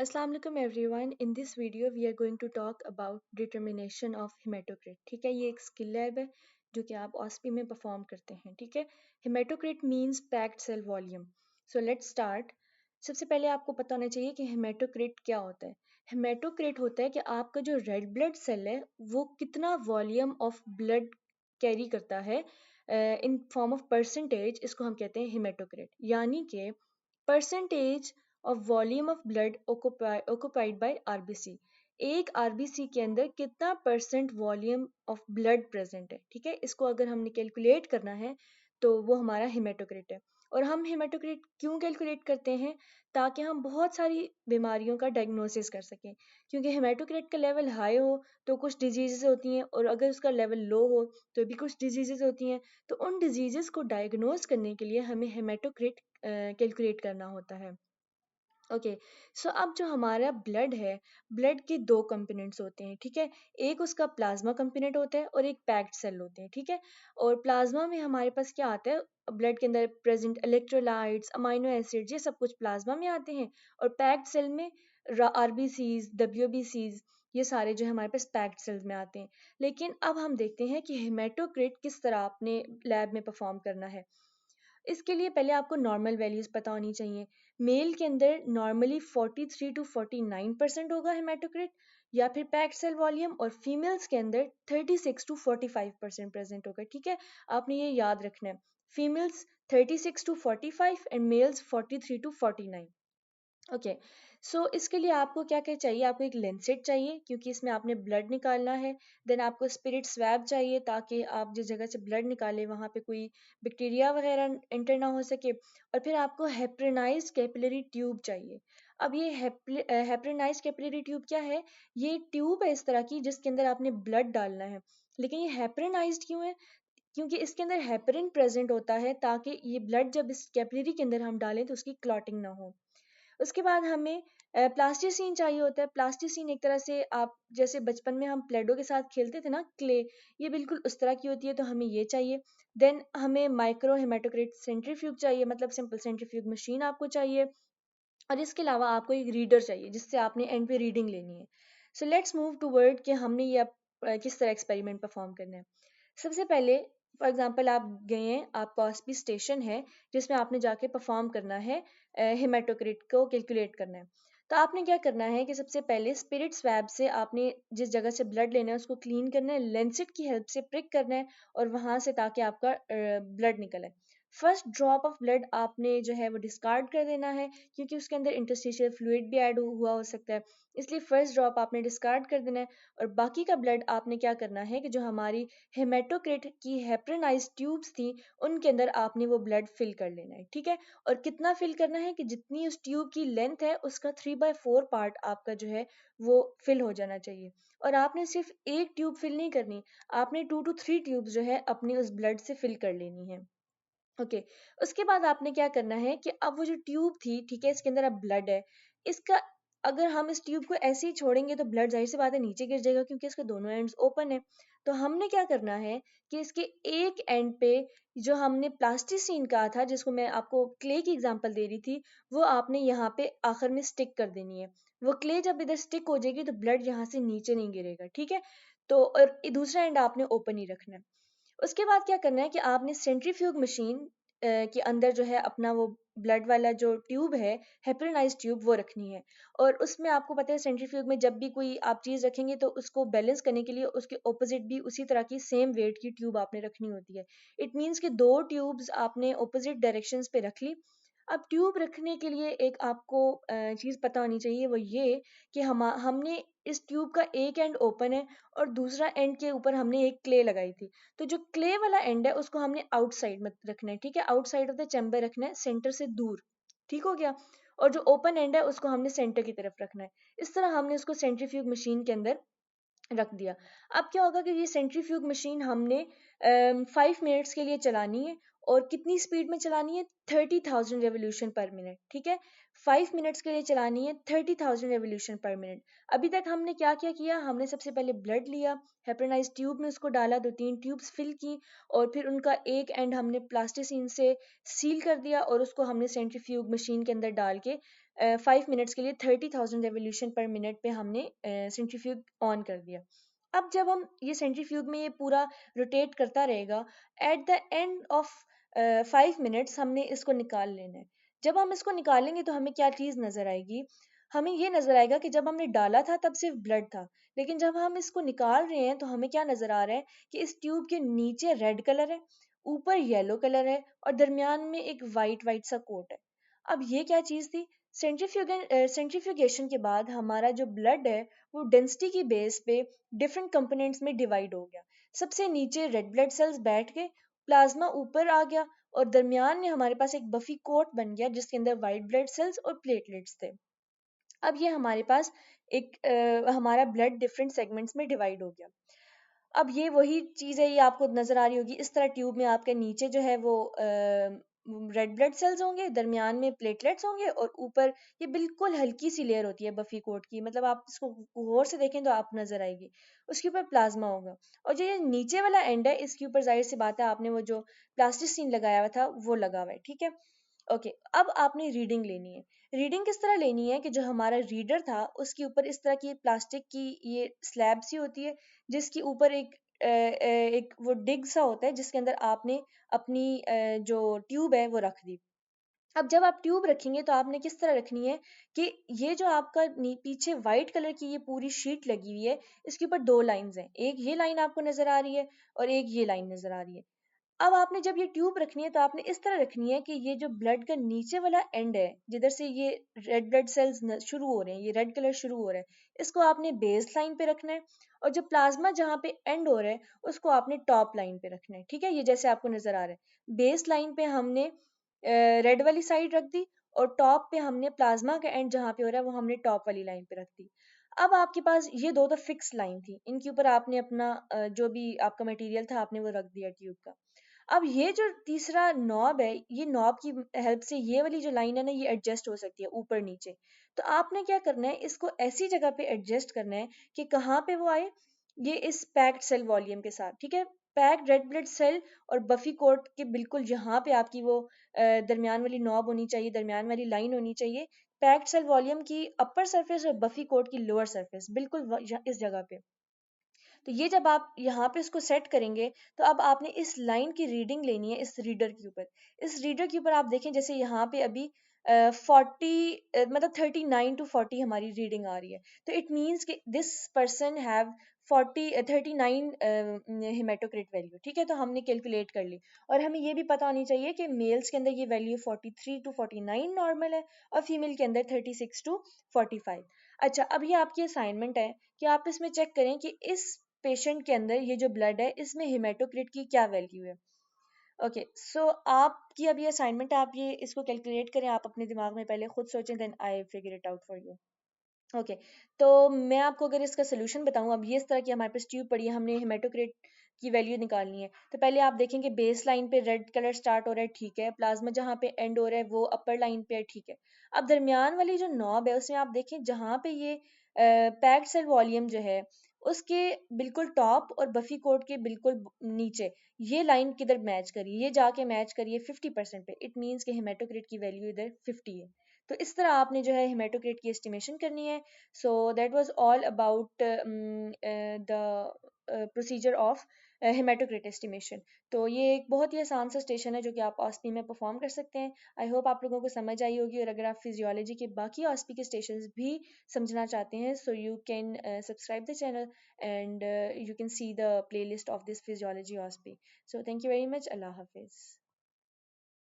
अस्सलाम वालेकुम everyone. In this video we are going to talk about determination of haematocrit. ठीक है, ये एक स्किल लैब है जो कि आप ऑस्पी में परफॉर्म करते हैं। ठीक है, haematocrit means packed cell volume. So let's start. सबसे पहले आपको पता होना चाहिए कि हेमेटोक्रिट क्या होता है। हेमेटोक्रिट होता है कि आपका जो रेड ब्लड सेल है वो कितना वॉल्यूम ऑफ ब्लड कैरी करता है इन फॉर्म ऑफ परसेंटेज। इसको हम कहते हैं हेमेटोक्रिट, यानी कि percentage of volume of blood occupied by RBC. एक आरबीसी के अंदर कितना percent volume of blood present है। ठीक है, इसको अगर हमने कैलकुलेट करना है तो वो हमारा हेमेटोक्रिट है। और हम हेमेटोक्रिट क्यों कैलकुलेट करते हैं? ताकि हम बहुत सारी बीमारियों का डायग्नोसिस कर सकें। क्योंकि हेमेटोक्रिट का लेवल हाई हो तो कुछ डिजीजेस होती हैं, और अगर उसका लेवल लो हो तो भी कुछ डिजीजेस होती हैं। तो उन डिजीजेस को डायग्नोस करने के लिए हमें हेमेटोक्रिट कैलकुलेट करना होता है। ओके, सो अब जो हमारा ब्लड है, ब्लड के दो कंपोनेंट्स होते हैं। ठीक है, एक उसका प्लाज्मा कंपोनेंट होता है और एक पैक्ड सेल होते हैं। ठीक है, और प्लाज्मा में हमारे पास क्या आता है? ब्लड के अंदर प्रेजेंट इलेक्ट्रोलाइट्स, अमाइनो एसिड्स, ये सब कुछ प्लाज्मा में आते हैं। और पैक्ड सेल में आरबीसीज, डब्ल्यूबीसीज, ये सारे जो है हमारे पास पैक्ड सेल्स में आते हैं। लेकिन अब हम देखते हैं कि हेमेटोक्रिट किस तरह आपने लैब में परफॉर्म करना है। इसके लिए पहले आपको नॉर्मल वैल्यूज पता होनी चाहिए। मेल के अंदर नॉर्मली 43 टू 49% होगा हेमाटोक्रिट या फिर पैक्ड सेल वॉल्यूम, और फीमेल्स के अंदर 36 टू 45% प्रेजेंट होगा। ठीक है, आपने ये याद रखना है। Females 36 to 45 and males 43 to 49। Okay, so इसके लिए आपको क्या क्या चाहिए? आपको एक लेंसेट चाहिए क्योंकि इसमें आपने ब्लड निकालना है। देन आपको स्पिरिट स्वैब चाहिए ताकि आप जिस जगह से ब्लड निकाले वहाँ पे कोई बैक्टीरिया वगैरह एंटर ना हो सके। और फिर आपको हेप्रेनाइज कैपिलरी ट्यूब चाहिए। अब ये हेप्रेनाइज कैपिलरी ट्यूब क्या है? ये ट्यूब है इस तरह की जिसके अंदर आपने ब्लड डालना है। लेकिन ये हेप्रेनाइज्ड क्यों है? क्योंकि इसके अंदर हेपरिन प्रेजेंट होता है ताकि ये ब्लड जब इस कैपिलरी के अंदर हम डालें तो उसकी क्लॉटिंग ना हो। उसके बाद हमें प्लास्टिसीन चाहिए होता है। प्लास्टिसीन एक तरह से, आप जैसे बचपन में हम प्लेडो के साथ खेलते थे ना, क्ले, ये बिल्कुल उस तरह की होती है, तो हमें ये चाहिए। देन हमें माइक्रो हेमाटोक्रिट सेंट्रीफ्यूग चाहिए, मतलब सिंपल सेंट्रीफ्यूग मशीन आपको चाहिए। और इसके अलावा आपको एक रीडर चाहिए जिससे आपने एंड पे रीडिंग लेनी है। सो लेट्स मूव टूवर्ड कि हमने ये किस तरह एक्सपेरिमेंट परफॉर्म करना है। सबसे पहले फॉर एग्जांपल आप गए हैं, आपका पास भी स्टेशन है जिसमें आपने जाके परफॉर्म करना है, हेमाटोक्रिट को कैलकुलेट करना है। तो आपने क्या करना है कि सबसे पहले स्पिरिट स्वैब से आपने जिस जगह से ब्लड लेना है उसको क्लीन करना है, लेंसेट की हेल्प से प्रिक करना है और वहां से ताकि आपका ब्लड निकले। फर्स्ट ड्रॉप ऑफ ब्लड आपने जो है वो डिस्कार्ड कर देना है क्योंकि उसके अंदर इंटरस्टिशियल फ्लूइड भी ऐड हुआ हो सकता है, इसलिए फर्स्ट ड्रॉप आपने डिस्कार्ड कर देना है। और बाकी का ब्लड आपने क्या करना है कि जो हमारी हेमेटोक्रिट की हेप्रेनाइज ट्यूब्स थी उनके अंदर आपने वो ब्लड फिल कर लेना है। ठीक है, और कितना फिल करना है कि जितनी उस ट्यूब की लेंथ है उसका 3/4 पार्ट आपका जो है वो फिल हो जाना चाहिए। और आपने सिर्फ एक ट्यूब फिल नहीं करनी, आपने 2 to 3 ट्यूब जो है अपनी उस ब्लड से फिल कर लेनी है। ओके, उसके बाद आपने क्या करना है कि अब वो जो ट्यूब थी, ठीक है, इसके अंदर अब ब्लड है। इसका, अगर हम इस ट्यूब को ऐसे ही छोड़ेंगे तो ब्लड जाहिर सी बात है नीचे गिर जाएगा क्योंकि इसके दोनों एंड्स ओपन है। तो हमने क्या करना है कि इसके एक एंड पे जो हमने प्लास्टिसीन कहा था, जिसको मैं आपको क्ले की एग्जांपल दे रही थी, वो आपने यहाँ पे आखिर में स्टिक कर देनी है। वो क्ले जब इधर स्टिक हो जाएगी तो ब्लड यहाँ से नीचे नहीं गिरेगा। ठीक है, तो और दूसरा एंड आपने ओपन ही रखना है। उसके बाद क्या करना है कि आपने सेंट्रीफ्यूग मशीन के अंदर जो है अपना वो ब्लड वाला जो ट्यूब है, हेपरिनाइज ट्यूब, वो रखनी है। और उसमें आपको पता है सेंट्रीफ्यूग में जब भी कोई आप चीज़ रखेंगे तो उसको बैलेंस करने के लिए उसके ऑपोजिट भी उसी तरह की सेम वेट की ट्यूब आपने रखनी होती है। इट मीन्स कि दो ट्यूब्स आपने ऑपोजिट डायरेक्शंस पे रख ली। अब ट्यूब रखने के लिए एक आपको चीज़ पता होनी चाहिए, वो ये कि हमने इस ट्यूब का एक एंड ओपन है और दूसरा एंड के ऊपर हमने एक क्ले लगाई थी। तो जो क्ले वाला एंड है उसको हमने आउटसाइड में रखना है। ठीक है, आउटसाइड ऑफ द चैम्बर रखना है, सेंटर से दूर। ठीक हो गया, और जो ओपन एंड है उसको हमने सेंटर की तरफ रखना है। इस तरह हमने उसको सेंट्रीफ्यूग मशीन के अंदर रख दिया। अब क्या होगा कि ये सेंट्रीफ्यूग मशीन हमने 5 मिनट्स के लिए चलानी है। और कितनी स्पीड में चलानी है? 30,000 रेवोल्यूशन पर मिनट। ठीक है, 5 मिनट्स के लिए चलानी है 30,000 रेवोल्यूशन पर मिनट। अभी तक हमने क्या क्या किया? हमने सबसे पहले ब्लड लिया, हेपरनाइज ट्यूब में उसको डाला, 2-3 ट्यूब्स फिल की, और फिर उनका एक एंड हमने प्लास्टिसिन से सील कर दिया और उसको हमने सेंट्रीफ्यूग मशीन के अंदर डाल के 5 मिनट्स के लिए 30,000 रेवोल्यूशन पर मिनट पे हमने सेंट्रीफ्यूग ऑन कर दिया। अब जब हम ये सेंट्रीफ्यूग में ये पूरा रोटेट करता रहेगा, at the end of 5 minutes हमने इसको निकाल लेना है। जब हम इसको निकालेंगे तो हमें क्या चीज़ नज़र आएगी? हमें ये नज़र आएगा कि जब हमने डाला था तब सिर्फ ब्लड था, लेकिन जब हम इसको निकाल रहे हैं तो हमें क्या नज़र आ रहा है कि इस ट्यूब के नीचे रेड कलर है, ऊपर येलो कलर है और दरमियान में एक वाइट वाइट सा कोट है। अब ये क्या चीज़ थी? सेंट्रीफ्यूगेशन के बाद हमारा जो ब्लड है वो डेंसिटी की बेस पे डिफरेंट कंपोनेंट्स में डिवाइड हो गया। सबसे नीचे रेड ब्लड सेल्स बैठ गए, प्लाज्मा ऊपर आ गया और दरमियान में हमारे पास एक बफी कोट बन गया जिसके अंदर वाइट ब्लड सेल्स और प्लेटलेट्स थे। अब ये हमारे पास एक हमारा ब्लड डिफरेंट सेगमेंट्स में डिवाइड हो गया। अब ये वही चीज़ है, ये आपको नज़र आ रही होगी इस तरह ट्यूब में आपके नीचे जो है वो रेड ब्लड सेल्स होंगे, दरमियान में प्लेटलेट्स होंगे और ऊपर ये बिल्कुल हल्की सी लेयर होती है बफी कोट की, मतलब आप इसको गौर से देखें तो आप नज़र आएगी। उसके ऊपर प्लाज्मा होगा और जो ये नीचे वाला एंड है इसके ऊपर जाहिर सी बात है आपने वो जो प्लास्टिसिन लगाया हुआ था वो लगा हुआ है, ठीक है। ओके, अब आपने रीडिंग लेनी है। रीडिंग किस तरह लेनी है कि जो हमारा रीडर था उसके ऊपर इस तरह की प्लास्टिक की ये स्लैब सी होती है जिसके ऊपर एक वो डिग सा होता है जिसके अंदर आपने अपनी जो ट्यूब है वो रख दी। अब जब आप ट्यूब रखेंगे तो आपने किस तरह रखनी है कि ये जो आपका पीछे व्हाइट कलर की ये पूरी शीट लगी हुई है, इसके ऊपर दो लाइंस हैं, एक ये लाइन आपको नजर आ रही है और एक ये लाइन नजर आ रही है। अब आपने जब ये ट्यूब रखनी है तो आपने इस तरह रखनी है कि ये जो ब्लड का नीचे वाला एंड है जिधर से ये रेड ब्लड सेल्स शुरू हो रहे हैं, ये रेड कलर शुरू हो रहा है, इसको आपने बेस लाइन पे रखना है और जो प्लाज्मा जहाँ पे एंड हो रहा है उसको आपने टॉप लाइन पे रखना है, ठीक है। ये जैसे आपको नजर आ रहा है, बेस लाइन पे हमने रेड वाली साइड रख दी और टॉप पे हमने प्लाज्मा का एंड जहाँ पे हो रहा है वो हमने टॉप वाली लाइन पे रख दी। अब आपके पास ये दो तो फिक्स लाइन थी, इनके ऊपर आपने अपना जो भी आपका मटेरियल था आपने वो रख दिया ट्यूब का। अब ये जो तीसरा नॉब है, ये नॉब की हेल्प से ये वाली जो लाइन है ना ये एडजस्ट हो सकती है ऊपर नीचे। तो आपने क्या करना है, इसको ऐसी जगह पे एडजस्ट करना है कि कहाँ पे वो आए, ये इस पैक्ड सेल वॉल्यूम के साथ, ठीक है। पैक्ड रेड ब्लड सेल और बफी कोट के बिल्कुल यहाँ पे आपकी वो दरमियान वाली नॉब होनी चाहिए, दरमियान वाली लाइन होनी चाहिए। पैक्ड सेल वॉल्यूम की अपर सरफेस और बफी कोट की लोअर सरफेस बिल्कुल इस जगह पे। तो ये जब आप यहाँ पे इसको सेट करेंगे तो अब आपने इस लाइन की रीडिंग लेनी है इस रीडर के ऊपर। इस रीडर के ऊपर आप देखें जैसे यहाँ पे अभी 40 मतलब 39 to 40 हमारी रीडिंग आ रही है। तो इट मीन्स कि this person have 39 haematocrit value, ठीक है। तो हमने कैलकुलेट कर ली और हमें ये भी पता होनी चाहिए कि मेल्स के अंदर ये वैल्यू 43 to 49 नॉर्मल है और फीमेल के अंदर 36 to 45। अच्छा, अब ये आपकी असाइनमेंट है कि आप इसमें चेक करें कि इस पेशेंट के अंदर ये जो ब्लड है इसमें हेमाटोक्रिट की क्या वैल्यू है। ओके, सो आपकी अब ये असाइनमेंट है, आप ये इसको कैलकुलेट करें, आप अपने दिमाग में पहले खुद सोचें, then I figure it out for you. Okay, तो मैं आपको अगर इसका सोल्यूशन बताऊं, अब ये इस तरह की हमारे पास ट्यूब पड़ी है, हमने हेमाटोक्रिट की वैल्यू निकालनी है। तो पहले आप देखेंगे बेस लाइन पे रेड कलर स्टार्ट हो रहा है, ठीक है। प्लाज्मा जहाँ पे एंड हो रहा है वो अपर लाइन पे है, ठीक है। अब दरमियान वाली जो नॉब है उसमें आप देखें जहाँ पे ये पैक्ड सेल वॉल्यूम जो है उसके बिल्कुल टॉप और बफी कोट के बिल्कुल नीचे ये लाइन किधर मैच करी, ये जाके मैच करिए 50% पे। इट मीन्स कि हेमाटोक्रिट की वैल्यू इधर 50 है। तो इस तरह आपने जो है हेमाटोक्रिट की एस्टिमेशन करनी है। So that was all about the procedure of haematocrit estimation. तो ये एक बहुत ही आसान सा स्टेशन है जो कि आप ऑस्पी में परफॉर्म कर सकते हैं। आई होप आप लोगों को समझ आई होगी, और अगर आप फिजियोलॉजी के बाकी ऑस्पी के स्टेशंस भी समझना चाहते हैं so you can subscribe the channel and you can see the playlist of this physiology ऑस्पी। So thank you very much, अल्लाह हाफिज़।